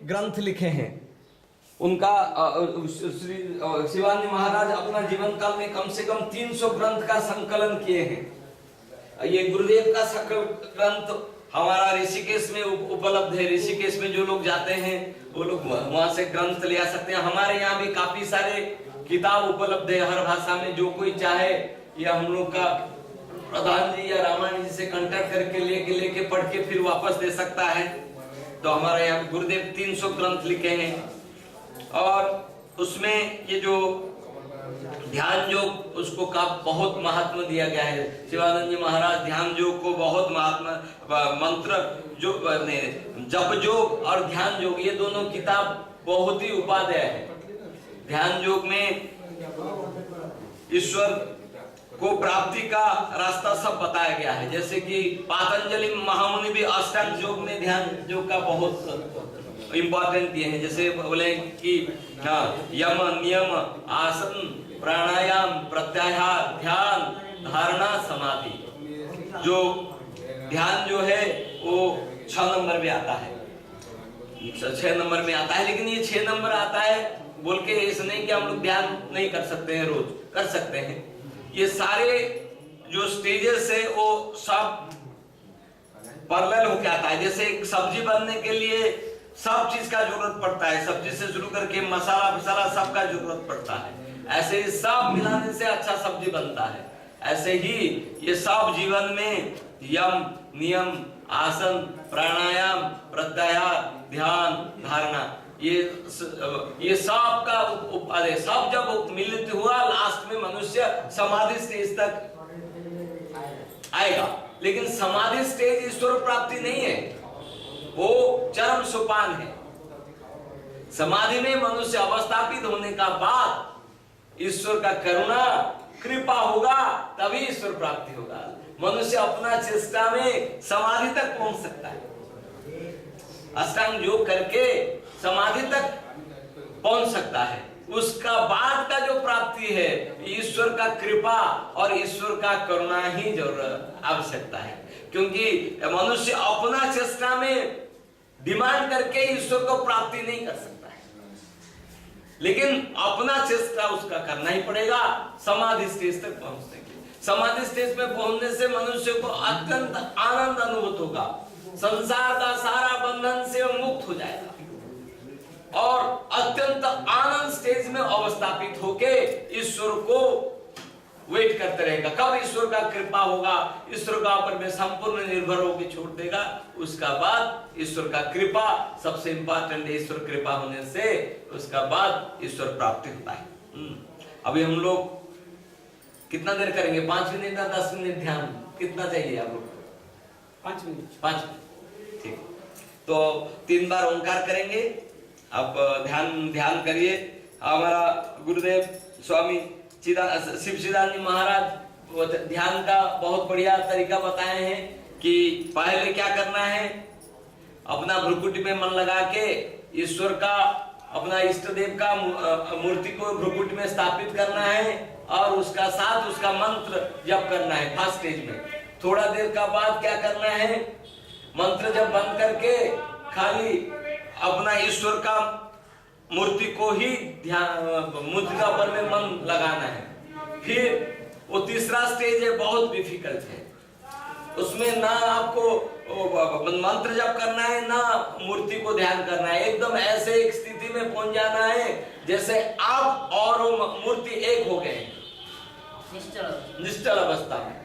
ग्रंथ लिखे हैं। उनका श्री शिवानंद महाराज अपना जीवन काल में कम से कम 300 ग्रंथ का संकलन किए हैं। ये गुरुदेव का सकल ग्रंथ हमारा ऋषिकेश में उपलब्ध है। ऋषिकेश में जो लोग जाते हैं वो लोग वहां से ग्रंथ ले आ सकते हैं। हमारे यहाँ भी काफी सारे किताब उपलब्ध है हर भाषा में। जो कोई चाहे या हम लोग का प्रधान जी या रामायण जी से कांटेक्ट करके लेके पढ़ के फिर वापस दे सकता है। तो हमारे यहाँ गुरुदेव 300 ग्रंथ लिखे हैं और उसमें ये जो ध्यान योग उसको का बहुत महत्व दिया गया है। शिवानंद जी महाराज ध्यान योग को बहुत महत्व, मंत्र जो जप योग और ध्यान योग ये दोनों किताब बहुत ही उपादेय है। ध्यान योग में ईश्वर को प्राप्ति का रास्ता सब बताया गया है। जैसे कि पतंजलि महामुनि भी अष्टांग योग में ध्यान योग का बहुत इंपॉर्टेंट दिए हैं। जैसे बोले कि यम नियम आसन प्राणायाम प्रत्याहार ध्यान धारणा समाधि। जो ध्यान जो है वो 6 नंबर में आता है, 6 नंबर में आता है। लेकिन ये 6 नंबर आता है बोल के ऐसा नहीं कि हम लोग ध्यान नहीं कर सकते हैं, रोज कर सकते हैं। ये सारे जो स्टेजेस है वो सब पैरेलल होके आता है। जैसे एक सब्जी बनने के लिए सब चीज का जरूरत पड़ता है, सब्जी से शुरू करके मसाला फिसाला सब का जरूरत पड़ता है। ऐसे ही सब मिलाने से अच्छा सब्जी बनता है। ऐसे ही ये सब जीवन में यम नियम आसन प्राणायाम प्रत्याहार ध्यान धारणा ये सब का उपादेय सब जब मिलित हुआ लास्ट में मनुष्य समाधि स्टेज तक आएगा। लेकिन समाधि स्टेज ईश्वर प्राप्ति नहीं है, वो चरम सोपान है। समाधि में मनुष्य अवस्थापित होने का बाद ईश्वर का करुणा कृपा होगा, तभी ईश्वर प्राप्ति होगा। मनुष्य अपना चेष्टा में समाधि तक पहुंच सकता है, अष्टांग योग करके समाधि तक पहुंच सकता है। उसका बाद का जो प्राप्ति है ईश्वर का कृपा और ईश्वर का करुणा ही जरूर आवश्यकता है। क्योंकि मनुष्य अपना चेष्टा में डिमांड करके ईश्वर को प्राप्ति नहीं कर सकता है, लेकिन अपना चेष्टा उसका करना ही पड़ेगा समाधि स्टेज तक पहुंचने के लिए। समाधि स्टेज में पहुंचने से मनुष्य को अत्यंत आनंद अनुभूत होगा, संसार का सारा बंधन से मुक्त हो जाएगा और अत्यंत आनंद स्टेज में अवस्थापित होके ईश्वर को वेट करते रहेगा। कब ईश्वर का कृपा होगा, ईश्वर का ऊपर में संपूर्ण निर्भर होकर छोड़ देगा, उसका बाद ईश्वर का कृपा सबसे इंपॉर्टेंट है। ईश्वर कृपा होने से उसका बाद ईश्वर प्राप्ति होता है। अभी हम लोग कितना देर करेंगे? 5 मिनट या 10 मिनट ध्यान कितना चाहिए आप लोग? 5 मिनट। 5 ठीक। तो 3 बार ओंकार करेंगे। आप ध्यान करिए। हमारा गुरुदेव स्वामी शिव चिदानंद महाराज ध्यान का बहुत बढ़िया तरीका बताए हैं कि पहले क्या करना है, अपना भ्रुकुटी में मन लगा के ईश्वर का अपना इष्ट देव का मूर्ति को भ्रुकुटी में स्थापित करना है और उसका साथ उसका मंत्र जप करना है फर्स्ट स्टेज में। थोड़ा देर का बाद क्या करना है, मंत्र जब बंद करके खाली अपना ईश्वर का मूर्ति को ही ध्यान मूर्ति का ऊपर में मन लगाना है। फिर वो तीसरा स्टेज है, बहुत डिफिकल्ट है। उसमें ना आपको मंत्र जप करना है ना मूर्ति को ध्यान करना है। एकदम ऐसे एक स्थिति में पहुंच जाना है जैसे आप और वो मूर्ति एक हो गए, निश्चल अवस्था में।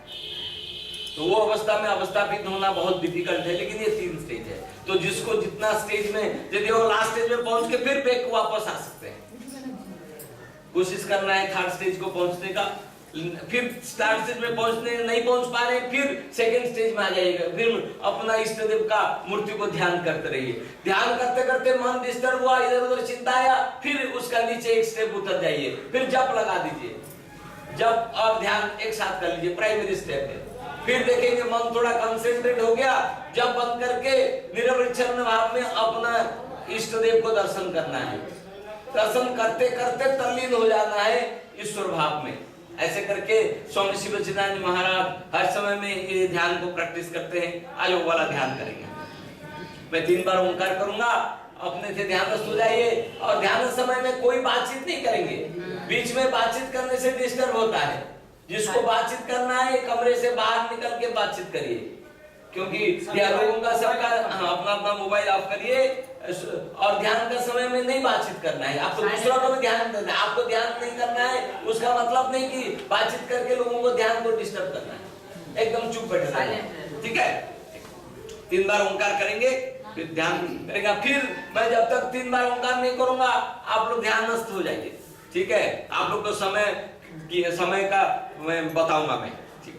तो वो अवस्था में अवस्थापित होना बहुत डिफिकल्ट है, लेकिन ये 3 स्टेज है। तो जिसको जितना स्टेज में, यदि वो लास्ट स्टेज में पहुंच के फिर बैक वापस आ सकते हैं। कोशिश करना है 3rd स्टेज को पहुंचने का। फिर स्टार्ट स्टेज में नहीं पहुंच पा रहे, फिर सेकंड स्टेज में आ जाइएगा। फिर अपना इष्ट देव का मूर्ति को ध्यान करते रहिए। ध्यान करते करते मन डिस्टर्ब हुआ, इधर उधर चिंता आया, फिर उसका नीचे एक स्टेप उतर जाइए, फिर जप लगा दीजिए। जप और ध्यान एक साथ कर लीजिए, प्राइमरी स्टेप है। फिर देखेंगे मन थोड़ा कंसेंट्रेट हो गया, जब बंद करके निरवच्छिन्न भाव में अपना इष्ट देव को दर्शन करना है। दर्शन करते करते तल्लीन हो जाना है ईश्वर भाव में। ऐसे करके स्वामी शिव चिदानंद महाराज हर समय में ये ध्यान को प्रैक्टिस करते हैं। आज वो वाला ध्यान करेंगे। मैं 3 बार ओंकार करूंगा अपने से ध्यानस्थ हो जाइए। और ध्यान समय में कोई बातचीत नहीं करेंगे, बीच में बातचीत करने से डिस्टर्ब होता है। जिसको बातचीत करना है कमरे से बाहर निकल के बातचीत करिए, क्योंकि लोगों का सबका अपना अपना मोबाइल ऑफ करिए। और ध्यान का समय में नहीं बातचीत करना है, आपको दूसरों को भी ध्यान देना है। आपको ध्यान नहीं करना है उसका मतलब नहीं कि बातचीत करके लोगों को ध्यान को डिस्टर्ब करना है। एकदम चुप बैठे रहना, ठीक है। 3 बार ओंकार करेंगे, फिर ध्यान करेगा। फिर मैं जब तक 3 बार ओंकार नहीं करूंगा आप लोग ध्यानस्थ हो जाइए, ठीक है। आप लोग को समय का मैं बताऊंगा मैं, ठीक।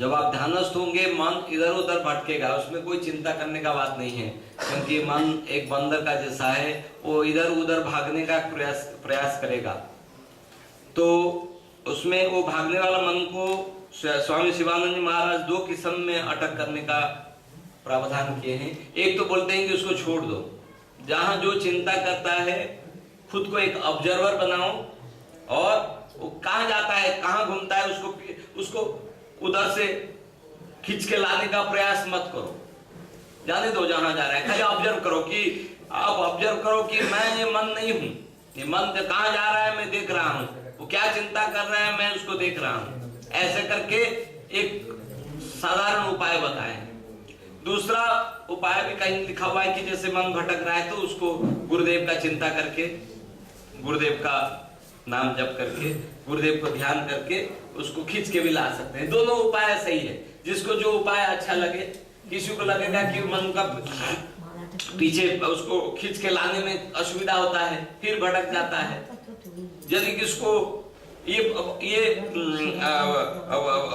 जब आप ध्यानस्थ होंगे मन इधर उधर भटकेगा, उसमें कोई चिंता करने का बात नहीं है, क्योंकि मन एक बंदर का जैसा है, वो इधर उधर भागने का प्रयास करेगा। तो उसमें वो भागने वाला मन को स्वामी शिवानंद जी महाराज दो किस्म में अटक करने का प्रावधान किए हैं। एक तो बोलते हैं कि उसको छोड़ दो, जहां जो चिंता करता है खुद को एक ऑब्जर्वर बनाओ, और वो कहां जाता है कहां घूमता है उसको उधर से खींच के लाने का प्रयास मत करो, जाने दो जहां जा रहा है, खाली ऑब्जर्व करो कि आप ऑब्जर्व करो कि मैं ये मन नहीं हूं, ये मन कहां जा रहा है मैं देख रहा हूं, वो क्या चिंता कर रहा है मैं उसको देख रहा हूं। ऐसे करके एक साधारण उपाय बताए। दूसरा उपाय भी कहीं लिखा हुआ है कि जैसे मन भटक रहा है तो उसको गुरुदेव का चिंता करके, गुरुदेव का नाम जप करके, गुरुदेव को ध्यान करके उसको खींच के भी ला सकते हैं। दोनों उपाय सही है, जिसको जो उपाय अच्छा लगे। किसी को लगेगा कि मन का पीछे उसको खींच के लाने में असुविधा होता है, फिर भटक जाता है। यदि किसको ये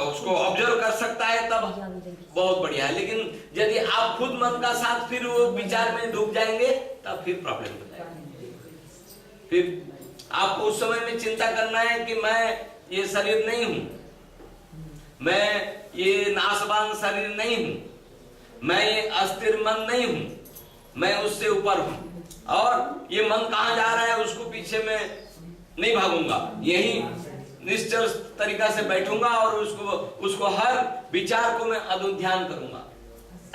उसको ऑब्जर्व कर सकता है तब बहुत बढ़िया है, लेकिन यदि आप खुद मन का साथ फिर वो विचार में डूब जाएंगे तब फिर प्रॉब्लम हो जाएगी। फिर आपको उस समय में चिंता करना है कि मैं ये शरीर नहीं हूं, मैं ये नाशवान शरीर नहीं हूं, मैं ये अस्थिर मन नहीं हूं, मैं उससे ऊपर हूं, और ये मन कहां जा रहा है उसको पीछे में नहीं भागूंगा, यही निश्चल तरीका से बैठूंगा और उसको हर विचार को मैं अनुध्यान करूंगा।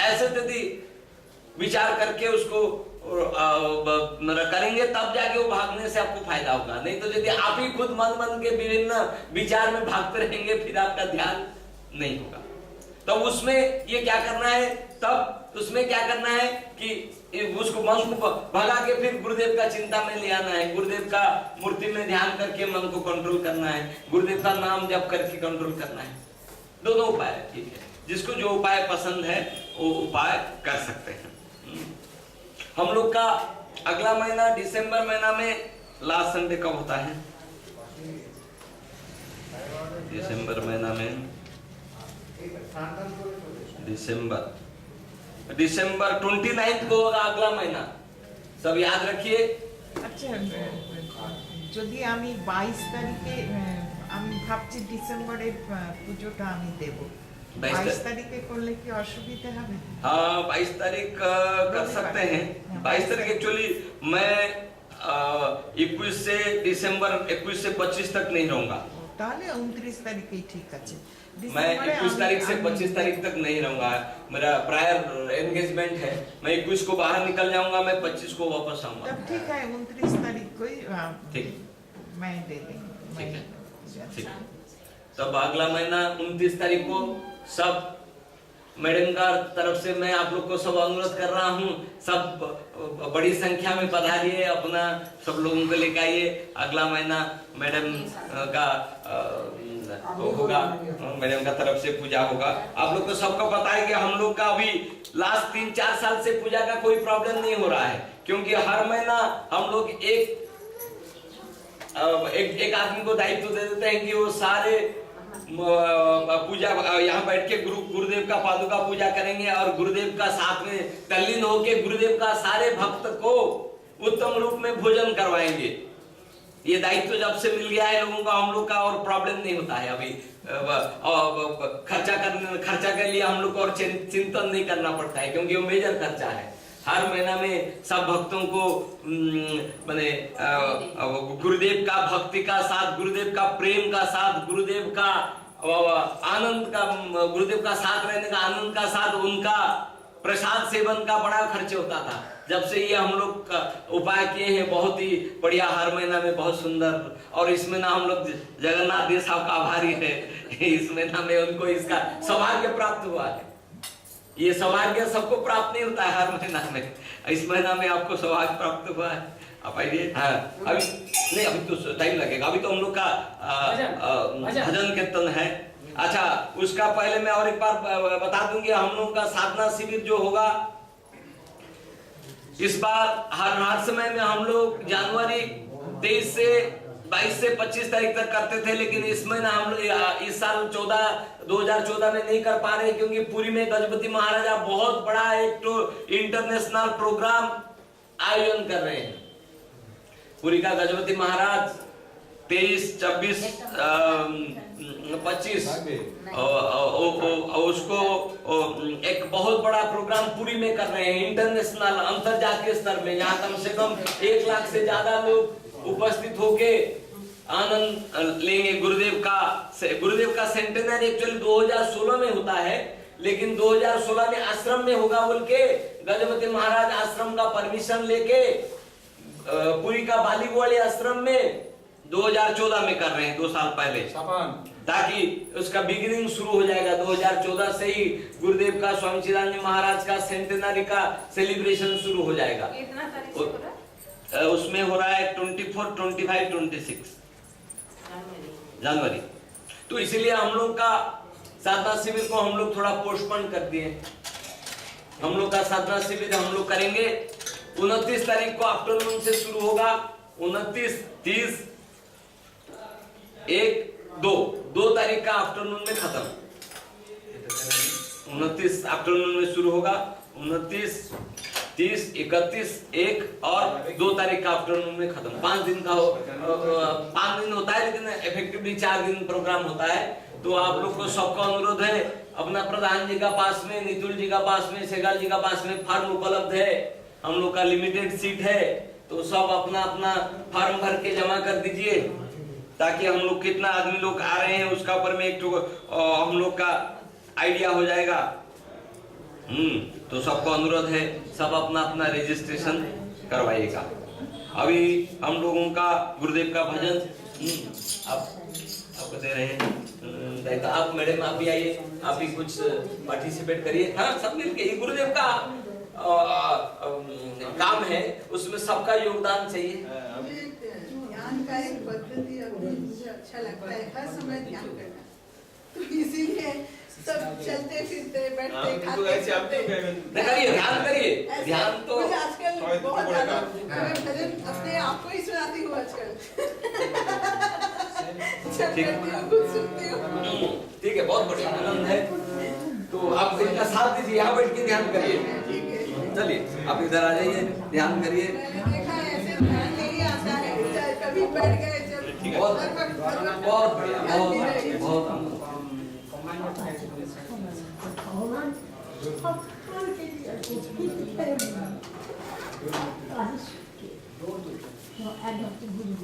ऐसे यदि विचार करके उसको करेंगे तब जाके वो भागने से आपको फायदा होगा। नहीं तो यदि आप ही खुद मन के विभिन्न विचार में भागते रहेंगे फिर आपका ध्यान नहीं होगा। तो उसमें ये क्या करना है, तब उसमें क्या करना है कि उसको मन को भगा के फिर गुरुदेव का चिंता में ले आना है, गुरुदेव का मूर्ति में ध्यान करके मन को कंट्रोल करना है, गुरुदेव का नाम जप करके कंट्रोल करना है। दोनों उपाय ठीक है, जिसको जो उपाय पसंद है वो उपाय कर सकते हैं। हम लोग का अगला महीना दिसंबर महीना में लास्ट संडे कब होता है? दिसंबर महीना में दिसंबर 29 को होगा अगला महीना, सब याद रखिए। अच्छा, যদি আমি 22 তারিখে আমি ভাবছি ডিসেম্বরের পুজোটা আমি দেব, 22 তারিখে করলে কি অসুবিধা হবে? हाँ 22 तारीख कर सकते हैं। 22 तारीख एक्चुअली मैं 21 से दिसंबर 21 से 25 तक नहीं रहूंगा। তাহলে 29 তারিখেই ঠিক আছে। मैं 21 तारीख से 25 तारीख तक नहीं रहूंगा, मेरा प्रायर एंगेजमेंट है। मैं 21 को बाहर निकल जाऊंगा, मैं 25 को वापस आऊंगा। तब ठीक है, 29 तारीख को ही ठीक मैं दे देंगे। ठीक है, ठीक है। तब अगला महीना 29 तारीख को सब मैडम का तरफ से मैं आप लोग को सब अनुरोध कर रहा हूँ, सब बड़ी संख्या में पधारिए, अपना सब लोगों को लेकर आइए। अगला महीना मैडम का होगा, मैडम का तरफ से पूजा होगा। आप लोग को सबको पता है कि हम लोग का अभी लास्ट 3-4 साल से पूजा का कोई प्रॉब्लम नहीं हो रहा है, क्योंकि हर महीना हम लोग एक आदमी को दायित्व दे देते हैं कि वो सारे पूजा यहाँ बैठ के गुरुदेव का पादुका पूजा करेंगे और गुरुदेव का साथ में तल्लीन होके गुरुदेव का सारे भक्त को उत्तम रूप में भोजन करवाएंगे। ये दायित्व जब से मिल गया है लोगों का, हम लोग का और प्रॉब्लम नहीं होता है। अभी खर्चा के लिए हम लोग को और चिंतन नहीं करना पड़ता है, क्योंकि वो मेजर खर्चा है। हर महीना में सब भक्तों को माने गुरुदेव का भक्ति का साथ, गुरुदेव का प्रेम का साथ, गुरुदेव का आनंद का, गुरुदेव का साथ रहने का आनंद का साथ, उनका प्रसाद सेवन का बड़ा खर्च होता था। जब से ये हम लोग उपाय किए हैं बहुत ही बढ़िया, हर महीना में बहुत सुंदर। और इस महीना हम लोग जगन्नाथ जी साहब का आभारी है, इस महीना में उनको इसका सौभाग्य प्राप्त हुआ है। ये सौभाग्य सबको प्राप्त नहीं होता है हर महीना में, इस महीना में आपको सौभाग्य प्राप्त हुआ है। आप आइए। हाँ अभी नहीं, अभी तो टाइम लगेगा, अभी तो हम लोग का भजन कीर्तन है। अच्छा, उसका पहले मैं और एक बार बता दूंगी, हम लोग का साधना शिविर जो होगा इस बार हर समय में हम लोग जनवरी 23 से 22 से 25 तारीख तक करते थे, लेकिन इसमें ना हम लोग इस साल 2014 में नहीं कर पा रहे, क्योंकि पुरी में गजपति महाराजा बहुत बड़ा एक तो इंटरनेशनल प्रोग्राम आयोजन कर रहे हैं। पुरी का गजपति महाराज 23, 24, 25 उसको एक बहुत बड़ा प्रोग्राम पुरी में कर रहे हैं, इंटरनेशनल अंतरजातीय स्तर में, जहां कम से कम 1 लाख से ज्यादा लोग उपस्थित होके आनंद लेंगे। गुरुदेव का सेंटेनरी एक्चुअली 2016 में होता है, लेकिन 2016 में आश्रम में होगा बोल के गजपति महाराज आश्रम का परमिशन लेके पुरी का बालीगोड़ी आश्रम में 2014 में कर रहे हैं, 2 साल पहले, ताकि उसका बिगिनिंग शुरू हो जाएगा। 2014 से ही गुरुदेव का, स्वामी चिदानंद महाराज का सेंटेनरी का सेलिब्रेशन शुरू हो जाएगा। कितना तारीख से हो रहा है? उसमें हो रहा है 24, 25, 26 जनवरी। तो इसीलिए हम लोग का साधना शिविर को हम लोग थोड़ा पोस्टपोन कर दिए। हम लोग का साधना शिविर हम लोग करेंगे 29 तारीख को आफ्टरनून से शुरू होगा, 29, 30, 1, 2 तारीख का आफ्टरनून में खत्म। 29 आफ्टरनून में शुरू होगा, 29, 30, 31, 1 और 2 तारीख का आफ्टरनून में खत्म। 5 दिन का 5 दिन होता है, लेकिन इफेक्टिवली 4 दिन प्रोग्राम होता है। तो आप लोग को सबका अनुरोध है, अपना प्रधान जी का पास में, नितुल जी का पास में, सेगाल जी का पास में फॉर्म उपलब्ध है। हम लोग का लिमिटेड सीट है, तो सब अपना अपना फॉर्म भर के जमा कर दीजिए, ताकि हम लोग कितना आदमी लोग आ रहे हैं उसका ऊपर में एक तो हम लोग का आइडिया हो जाएगा। तो सबको अनुरोध है, सब अपना अपना रजिस्ट्रेशन करवाइएगा। अभी हम लोगों का गुरुदेव का भजन आपको दे रहे हैं। आप मैडम आप भी आइए, आप भी कुछ पार्टिसिपेट करिए। हाँ, सब मिलके, ये गुरुदेव का काम है, उसमें सबका योगदान चाहिए। ध्यान का एक पद्धति मुझे अच्छा लगता है, हर समय ध्यान करना, तो इसीलिए सब चलते फिरते बैठते खाते करिए, ध्यान करिए। ध्यान तो मुझे आजकल बहुत ज्यादा, मैं भजन अपने आप को ही सुनाती हूँ आजकल। ठीक है, बहुत बढ़िया, आनंद है। तो आप इनका साथ दीजिए, यहाँ बैठ के ध्यान करिए। चलिए आप इधर आ जाइए, ध्यान करिए। मैंने देखा है ऐसे ध्यान नहीं आता है, कभी बैठ गए जब बहुत बढ़िया, बहुत Add up to Guru.